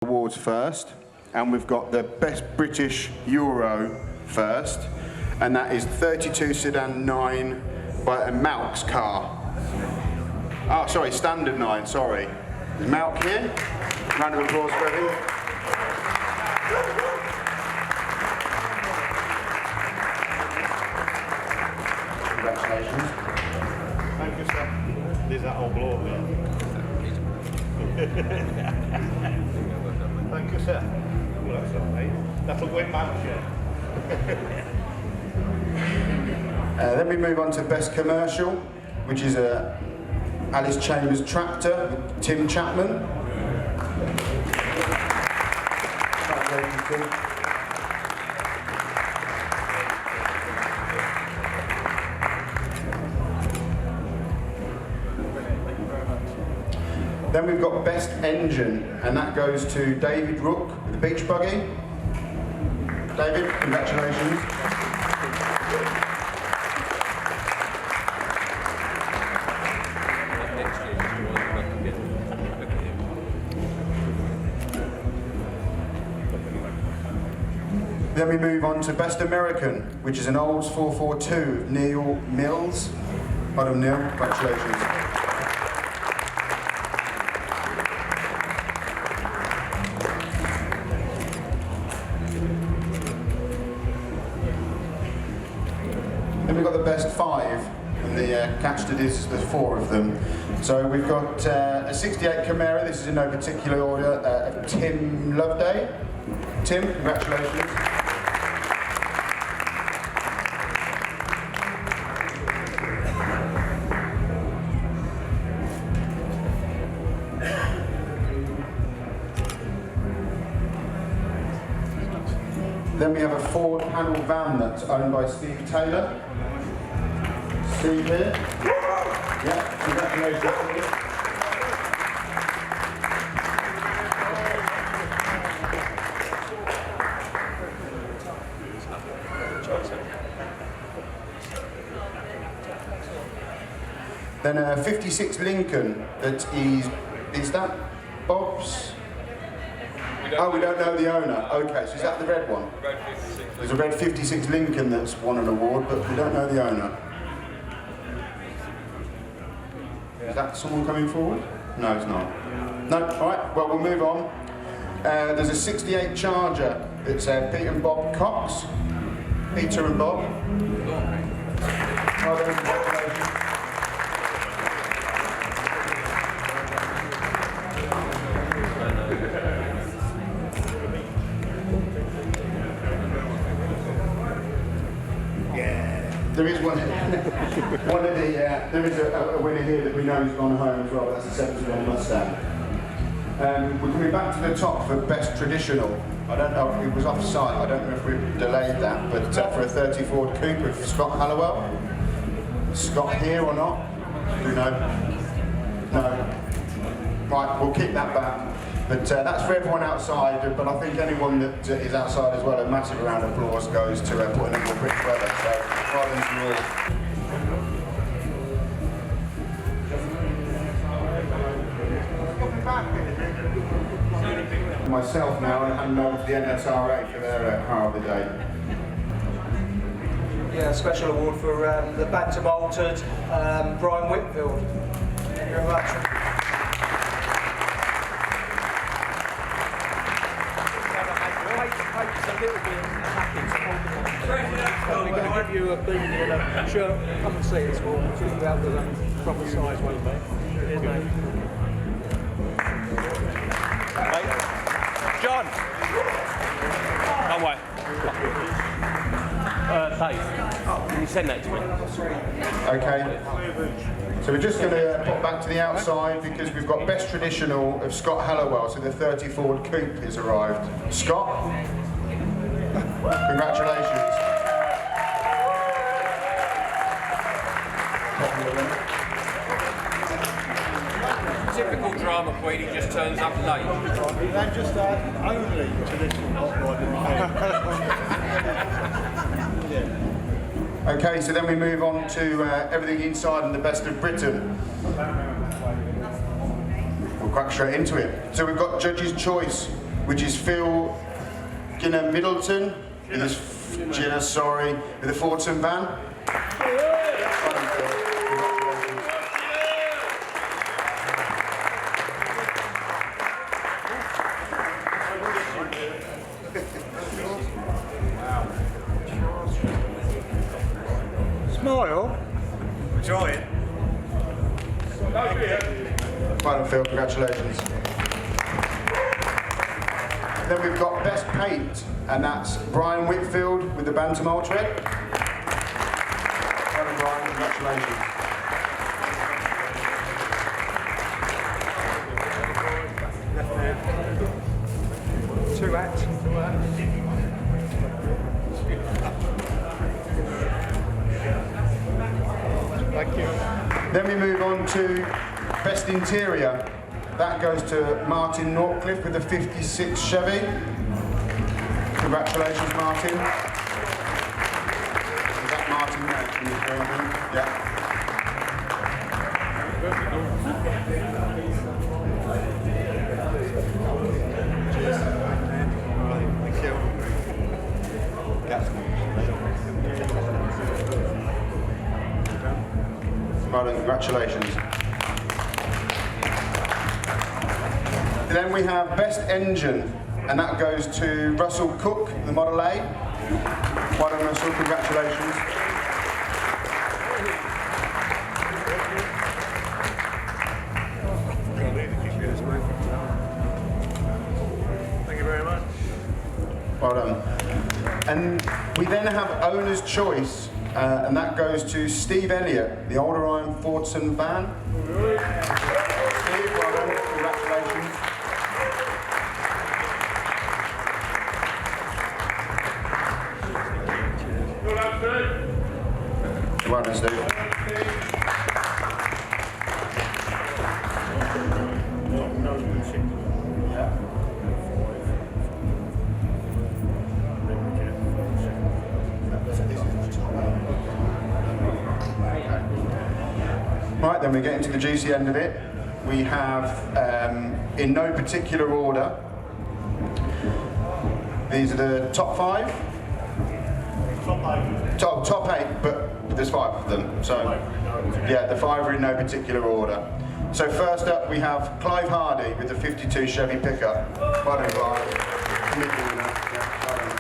Awards first, and we've got the Best British Euro first, and that is 32 Sedan 9 by a Malk's car. Oh, sorry, Standard 9, sorry. Is Malk here? Round of applause for him. Congratulations. Thank you, sir. There's that old blow there. Thank you, sir. Well, that's all right. That'll win Manchester. Then we move on to Best Commercial, which is a Alice Chambers tractor with Tim Chapman. Congratulations, Tim. Then we've got Best Engine, and that goes to David Rook with the beach buggy. David, congratulations. Then we move on to Best American, which is an Olds 442 of Neil Mills. Madam Neil, congratulations. Then we've got the Best 5, and the catch to this, there's 4 of them. So we've got a 68 Camaro, this is in no particular order, of Tim Loveday. Tim, congratulations. Then we have a Ford panel van that's owned by Steve Taylor. Steve here. Yeah, congratulations. Then a 56 Lincoln that is that Bob's? Oh, we don't know the owner. Okay, so is that the red one? Red 56. There's a red 56 Lincoln that's won an award, but we don't know the owner. Is that someone coming forward? No, it's not. No, alright, well, we'll move on. There's a 68 Charger. It's Peter and Bob Cox. Peter and Bob. Oh, congratulations. There is one of the, there is a winner here that we know has gone home as well, but that's a 71 Mustang. We're coming back to the top for Best Traditional. I don't know if it was off-site, I don't know if we've delayed that, but for a 30 Ford Coupe of Scott Hallowell. Scott here or not? Do you know? No. Right, we'll keep that back. But that's for everyone outside, but I think anyone that is outside as well, a massive round of applause goes to putting in more brick weather. So, well done to you all. Myself now, and hand over to the NSRA for their car of the day. Yeah, a special award for the Bantam Altered Brian Whitfield. Thank you very much. We're going to give you a beanie and a shirt. Come and see us. We'll give you out the proper size, won't we? Here's mate. John! Come away. Dave, can you send that to me? Okay. So we're just going to pop back to the outside because we've got Best Traditional of Scott Hallowell, so the 30 Ford Coupe has arrived. Scott, congratulations. Typical drama queen, he just turns up late. They've just only traditional hot rod. Okay, so then we move on to everything inside and the best of Britain. We'll crack straight into it. So we've got Judge's Choice which is Phil Middleton, with his with the Fordson van. Well done, Phil. Congratulations. Smile. Trying. Well done, Phil. Congratulations. Then we've got Best Paint, and that's Brian Whitfield with the Bantam Ultra. Well done, Brian. Congratulations. Two hats. Thank you. Then we move on to Best Interior. That goes to Martin Norcliffe with the 56 Chevy. Congratulations, Martin. Is that Martin there? Can you show him? Yeah. Cheers. Thank you. Yeah. Well done, congratulations. Then we have Best Engine, and that goes to Russell Cook, the Model A. Well done, Russell, congratulations. Thank you very much. Well done. And we then have Owner's Choice, and that goes to Steve Elliott, the Old Orion Fordson van. Steve, well done, congratulations. Well done, Steve. Right, then we get into the juicy end of it. We have, in no particular order, these are the top 5. Top 8, but there's 5 of them. So, yeah, the 5 are in no particular order. So first up, we have Clive Hardy with the 52 Chevy pickup. Well done, Clive. Yeah, well done.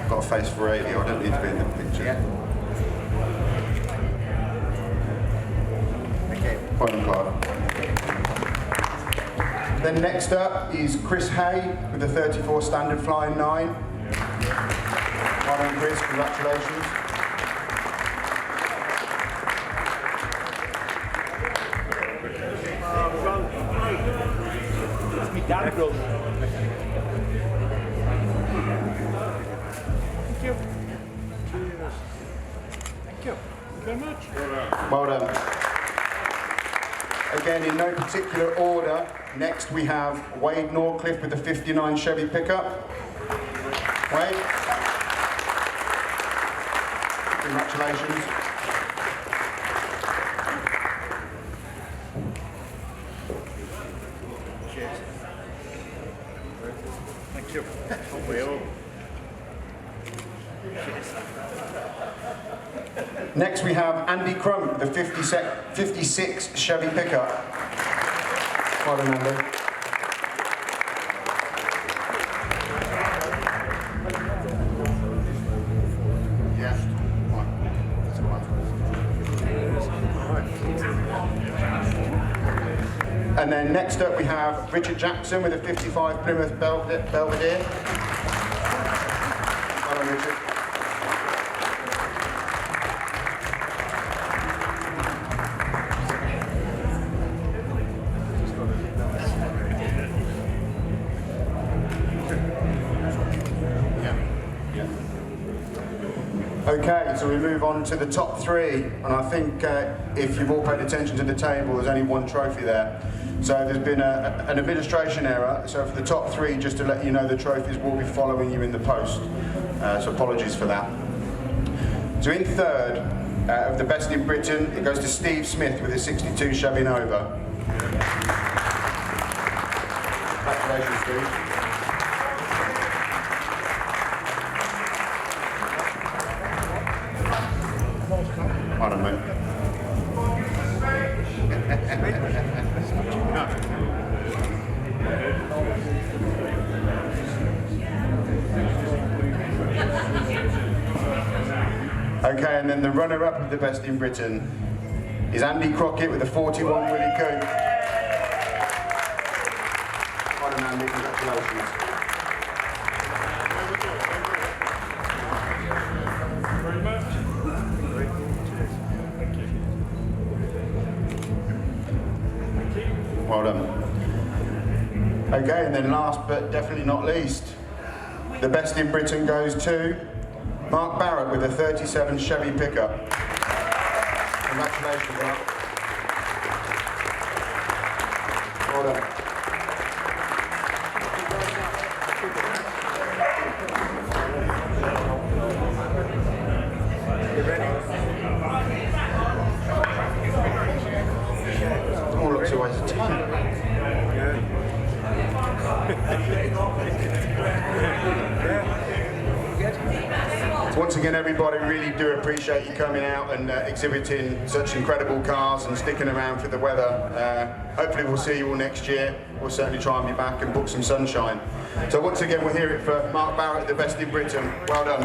Got a face for radio, I don't need to be in the picture. Yeah. Okay. Well done, Clive. Then next up is Chris Hay with the 34 Standard Flying 9. Well done, Chris, congratulations. It's me dad, bro. Thank you. Cheers. Thank you. Thank you very much. Well done. Again, in no particular order, next we have Wade Norcliffe with the 59 Chevy pickup. Wade. Congratulations. Cheers. Thank you. Well. Next we have Andy Crump with the 56 Chevy pickup. Well done, Andy. Yeah. And then next up we have Richard Jackson with a 55 Plymouth Belvedere. Well done, Richard. Okay, so we move on to the top 3, and I think if you've all paid attention to the table, there's only one trophy there. So there's been an administration error, so for the top 3, just to let you know, the trophies will be following you in the post. So apologies for that. So in third, of the best in Britain, it goes to Steve Smith with his 62 Chevy Nova. Congratulations, Steve. Pardon me. Okay, and then the runner-up of the best in Britain is Andy Crockett with a 41 Willie Coupe. Well done, Andy, congratulations. Very much. Well done. Okay, and then last but definitely not least, the best in Britain goes to Mark Barrett with a 37 Chevy pickup. Congratulations, Mark. Well done. You ready? All looks always a ton. Once again, everybody, really do appreciate you coming out and exhibiting such incredible cars and sticking around for the weather. Hopefully we'll see you all next year. We'll certainly try and be back and book some sunshine. So once again, we'll hear it for Mark Barrett, the best in Britain. Well done.